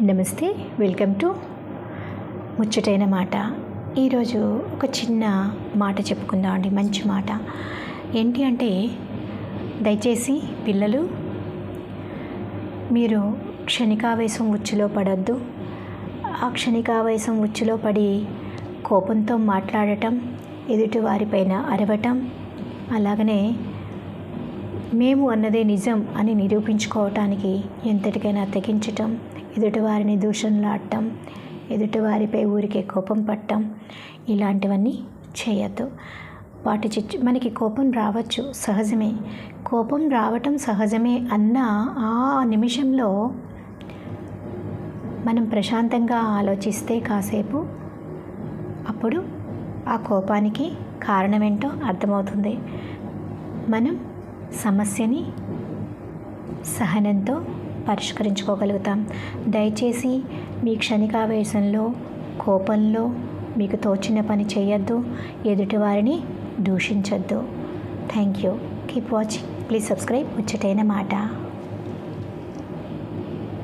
నమస్తే, welcome to ముచ్చటైన మాట. ఈరోజు ఒక చిన్న మాట చెప్పుకుందాం అండి. మంచి మాట ఏంటి అంటే, దయచేసి పిల్లలు, మీరు క్షణికావేశం ఉచ్చులో పడొద్దు. ఆ క్షణికావేశం ఉచ్చులో పడి కోపంతో మాట్లాడటం, ఎదుటి వారిపైన అరవటం, అలాగనే మేము అన్నదే నిజం అని నిరూపించుకోవటానికి ఎంతటికైనా తెగించటం, ఎదుటివారిని దూషణలాడటం, ఎదుటివారిపై ఊరికే కోపం పట్టడం, ఇలాంటివన్నీ చేయొద్దు. మనకి కోపం రావచ్చు, సహజమే. కోపం రావటం సహజమే అన్న ఆ నిమిషంలో మనం ప్రశాంతంగా ఆలోచిస్తే కాసేపు, అప్పుడు ఆ కోపానికి కారణమేంటో అర్థమవుతుంది. మనం సమస్యని సహనంతో పరిష్కరించుకోగలుగుతాం. దయచేసి మీ క్షణికావేశంలో, కోపంలో మీకు తోచిన పని చేయొద్దు, ఎదుటివారిని దూషించొద్దు. Thank you. Keep watching. Please subscribe ముచ్చటైన మాట.